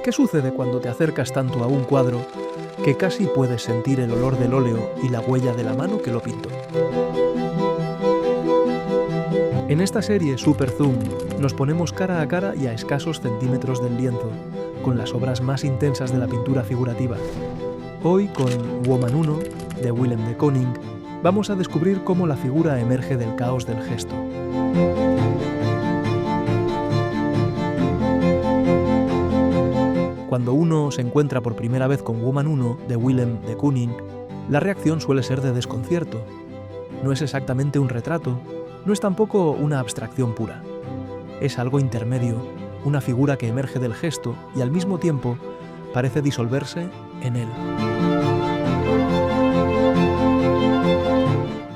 ¿Qué sucede cuando te acercas tanto a un cuadro que casi puedes sentir el olor del óleo y la huella de la mano que lo pintó? En esta serie Super Zoom nos ponemos cara a cara y a escasos centímetros del lienzo, con las obras más intensas de la pintura figurativa. Hoy, con Woman 1, de Willem de Kooning, vamos a descubrir cómo la figura emerge del caos del gesto. Cuando uno se encuentra por primera vez con Woman 1, de Willem de Kooning, la reacción suele ser de desconcierto. No es exactamente un retrato, no es tampoco una abstracción pura. Es algo intermedio, una figura que emerge del gesto y al mismo tiempo parece disolverse en él.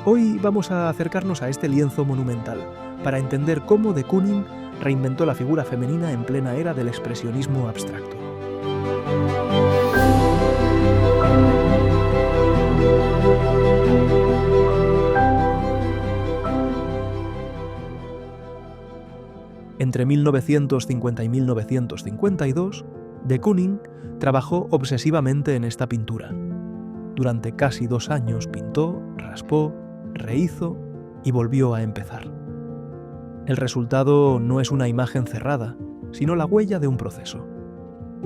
Hoy vamos a acercarnos a este lienzo monumental para entender cómo de Kooning reinventó la figura femenina en plena era del expresionismo abstracto. Entre 1950 y 1952, de Kooning trabajó obsesivamente en esta pintura. Durante casi 2 años pintó, raspó, rehizo y volvió a empezar. El resultado no es una imagen cerrada, sino la huella de un proceso.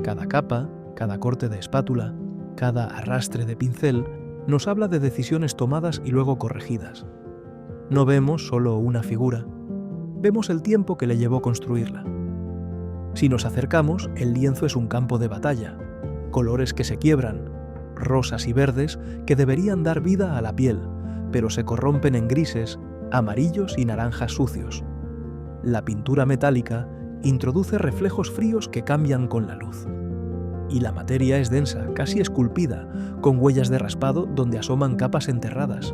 Cada capa, cada corte de espátula, cada arrastre de pincel nos habla de decisiones tomadas y luego corregidas. No vemos solo una figura, vemos el tiempo que le llevó construirla. Si nos acercamos, el lienzo es un campo de batalla, colores que se quiebran, rosas y verdes que deberían dar vida a la piel, pero se corrompen en grises, amarillos y naranjas sucios. La pintura metálica introduce reflejos fríos que cambian con la luz. Y la materia es densa, casi esculpida, con huellas de raspado donde asoman capas enterradas.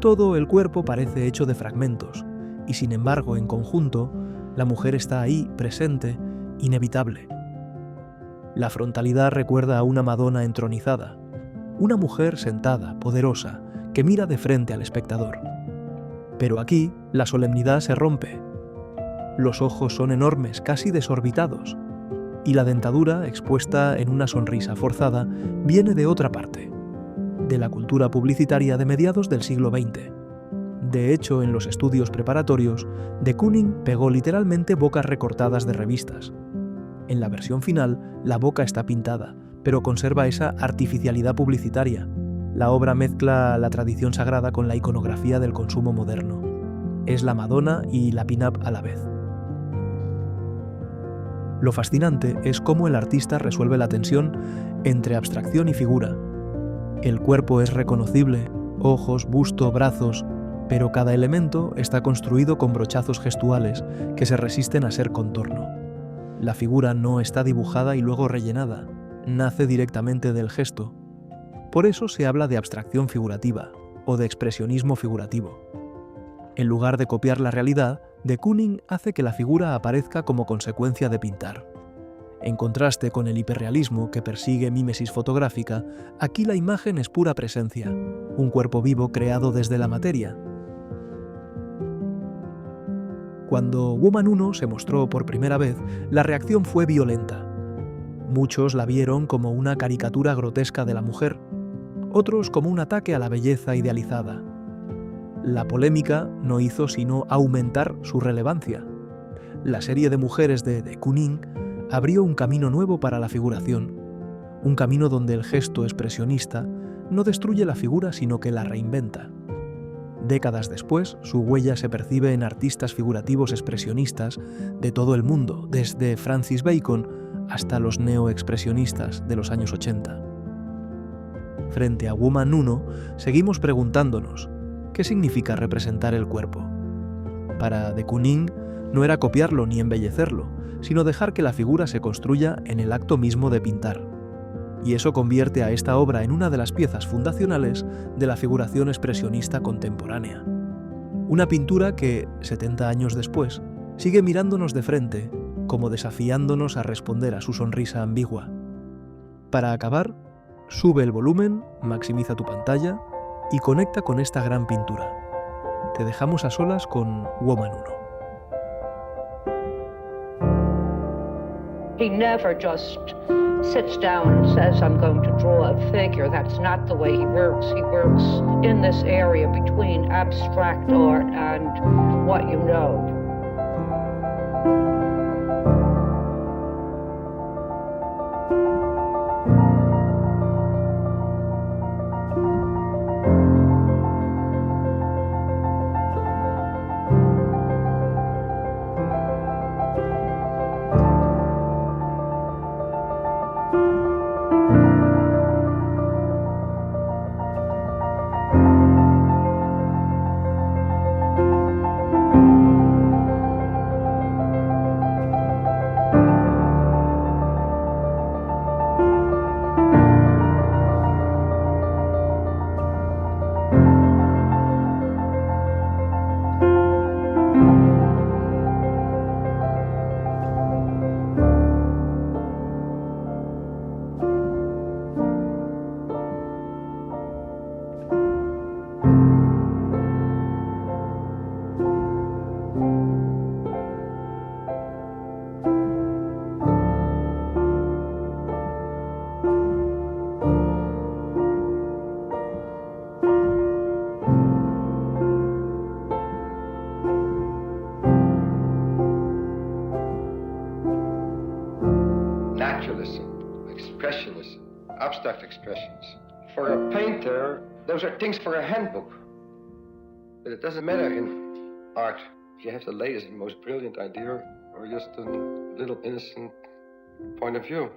Todo el cuerpo parece hecho de fragmentos, y sin embargo, en conjunto, la mujer está ahí, presente, inevitable. La frontalidad recuerda a una Madonna entronizada, una mujer sentada, poderosa, que mira de frente al espectador. Pero aquí, la solemnidad se rompe. Los ojos son enormes, casi desorbitados, y la dentadura, expuesta en una sonrisa forzada, viene de otra parte, de la cultura publicitaria de mediados del siglo XX. De hecho, en los estudios preparatorios, de Kooning pegó literalmente bocas recortadas de revistas. En la versión final, la boca está pintada, pero conserva esa artificialidad publicitaria. La obra mezcla la tradición sagrada con la iconografía del consumo moderno. Es la Madonna y la pin-up a la vez. Lo fascinante es cómo el artista resuelve la tensión entre abstracción y figura. El cuerpo es reconocible, ojos, busto, brazos, pero cada elemento está construido con brochazos gestuales que se resisten a ser contorno. La figura no está dibujada y luego rellenada, nace directamente del gesto. Por eso se habla de abstracción figurativa o de expresionismo figurativo. En lugar de copiar la realidad, de Kooning hace que la figura aparezca como consecuencia de pintar. En contraste con el hiperrealismo que persigue mímesis fotográfica, aquí la imagen es pura presencia, un cuerpo vivo creado desde la materia. Cuando Woman 1 se mostró por primera vez, la reacción fue violenta. Muchos la vieron como una caricatura grotesca de la mujer, otros como un ataque a la belleza idealizada. La polémica no hizo sino aumentar su relevancia. La serie de mujeres de Kooning abrió un camino nuevo para la figuración, un camino donde el gesto expresionista no destruye la figura sino que la reinventa. Décadas después, su huella se percibe en artistas figurativos expresionistas de todo el mundo, desde Francis Bacon hasta los neoexpresionistas de los años 80. Frente a Woman 1, seguimos preguntándonos, ¿qué significa representar el cuerpo? Para de Kooning no era copiarlo ni embellecerlo, sino dejar que la figura se construya en el acto mismo de pintar. Y eso convierte a esta obra en una de las piezas fundacionales de la figuración expresionista contemporánea. Una pintura que, 70 años después, sigue mirándonos de frente, como desafiándonos a responder a su sonrisa ambigua. Para acabar, sube el volumen, maximiza tu pantalla y conecta con esta gran pintura. Te dejamos a solas con Woman 1. He never just sits down and says, I'm going to draw a figure. That's not the way he works. He works in this area between abstract art and what you know. Naturalism, expressionism, abstract expressions. For a painter, those are things for a handbook. But it doesn't matter in art if you have the latest and most brilliant idea or just a little innocent point of view.